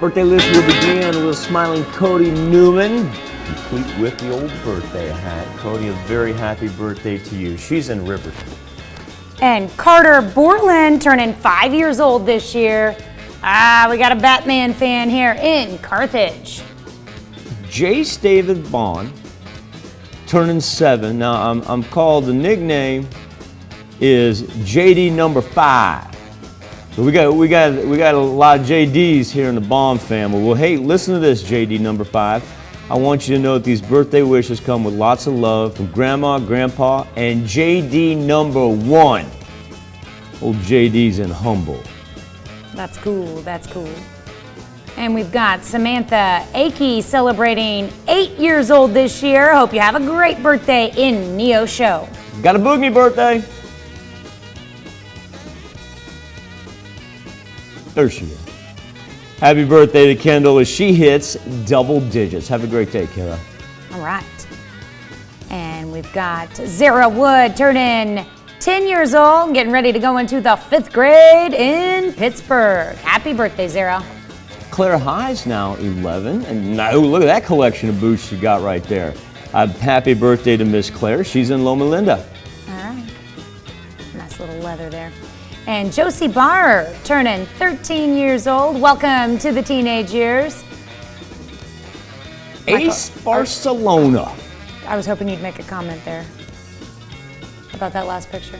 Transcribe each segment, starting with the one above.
Birthday list will begin with smiling Cody Newman, complete with the old birthday hat. Cody, a very happy birthday to you. She's in Riverton. And Carter Borland turning 5 years old this year. We got a Batman fan here in Carthage. Jace David Bond turning 7. Now I'm called, the nickname is JD number 5. So we got a lot of JDs here in the Bond family. Well, hey, listen to this, JD number 5. I want you to know that these birthday wishes come with lots of love from Grandma, Grandpa, and JD number 1. Old JD's in Humboldt. That's cool, that's cool. And we've got Samantha Akey celebrating 8 years old this year. Hope you have a great birthday in Neosho. Got a boogie birthday. There she is. Happy birthday to Kendall as she hits double digits. Have a great day, Kara. All right. And we've got Zara Wood turning 10 years old, getting ready to go into the 5th grade in Pittsburgh. Happy birthday, Zara. Claire High's now 11, and now look at that collection of boots she got right there. Happy birthday to Miss Claire. She's in Loma Linda. All right. Nice little leather there. And Josie Barr turning 13 years old. Welcome to the teenage years. Ace Barcelona. I was hoping you'd make a comment there about that last picture.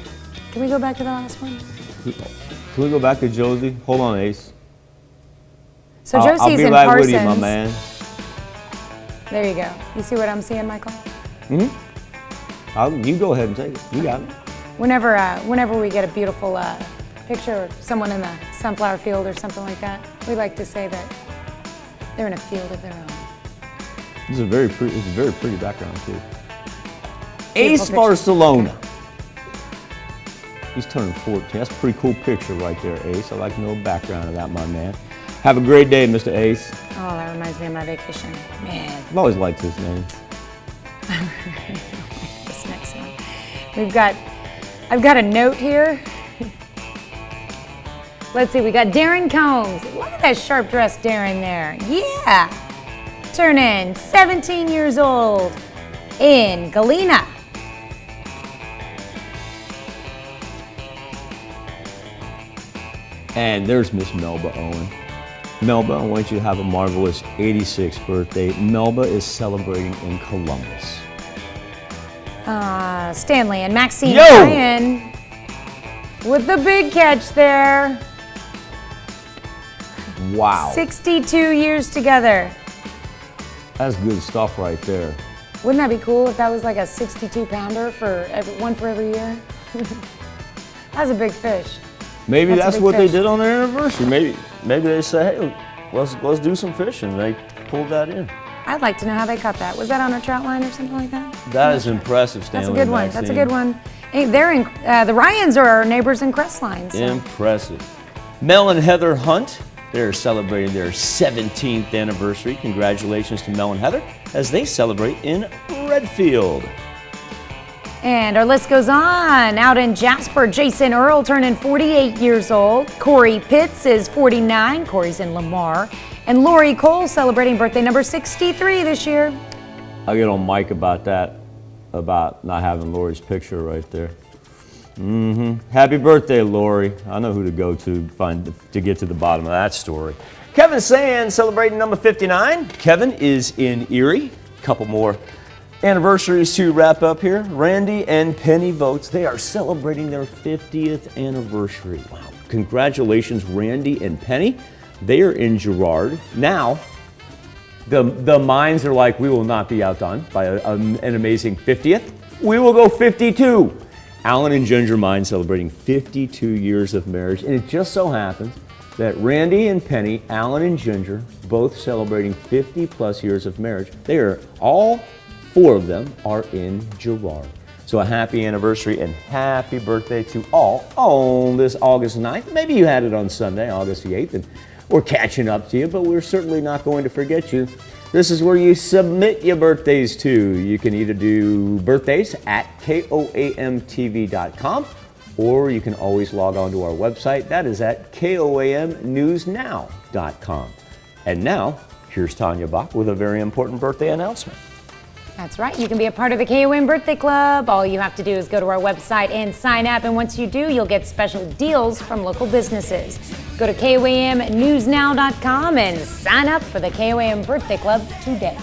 Can we go back to the last one? Can we go back to Josie? Hold on, Ace. So Josie's I'll be in right Parsons. with you, my man. There you go. You see what I'm seeing, Michael? You go ahead and take it. You got it. Whenever we get a beautiful picture of someone in the sunflower field or something like that, we like to say that they're in a field of their own. This is a very pretty background too. Beautiful Ace picture. Barcelona. He's turning 14. That's a pretty cool picture right there, Ace. I like to know the background of that, my man. Have a great day, Mr. Ace. Oh, that reminds me of my vacation. Man. I've always liked his name. This next one. I've got a note here. Let's see, we got Darren Combs. Look at that sharp dressed Darren there. Yeah. Turning 17 years old in Galena. And there's Miss Melba Owen. Melba, I want you to have a marvelous 86th birthday. Melba is celebrating in Columbus. Stanley and Maxine Ryan with the big catch there. Wow. 62 years together. That's good stuff right there. Wouldn't that be cool if that was like a 62-pounder for one for every year? That's a big fish. Maybe that's what they fish. did on their anniversary. Maybe they say, hey, let's do some fishing. They pulled that in. I'd like to know how they caught that. Was that on a trout line or something like that? That is impressive, Stanley. That's a good one. Maxine. That's a good one. Hey, they're in the Ryans are our neighbors in Crestline. So. Impressive. Mel and Heather Hunt, they're celebrating their 17th anniversary. Congratulations to Mel and Heather as they celebrate in Redfield. And our list goes on. Out in Jasper, Jason Earl turning 48 years old. Corey Pitts is 49. Corey's in Lamar. And Lori Cole celebrating birthday number 63 this year. I'll get on Mike about that, about not having Lori's picture right there. Happy birthday, Lori. I know who to go to get to the bottom of that story. Kevin Sands celebrating number 59. Kevin is in Erie. Couple more anniversaries to wrap up here. Randy and Penny Votes, they are celebrating their 50th anniversary. Wow. Congratulations, Randy and Penny. They are in Girard. Now, the minds are like, we will not be outdone by an amazing 50th. We will go 52. Alan and Ginger Mine celebrating 52 years of marriage. And it just so happens that Randy and Penny, Alan and Ginger, both celebrating 50 plus years of marriage. They are all 4 of them are in Girard. So a happy anniversary and happy birthday to all on this August 9th. Maybe you had it on Sunday, August the 8th, and we're catching up to you, but we're certainly not going to forget you. This is where you submit your birthdays to. You can either do birthdays at koamtv.com, or you can always log on to our website. That is at koamnewsnow.com. And now, here's Tanya Bach with a very important birthday announcement. That's right. You can be a part of the KOM Birthday Club. All you have to do is go to our website and sign up. And once you do, you'll get special deals from local businesses. Go to KOAMnewsnow.com and sign up for the KOM Birthday Club today.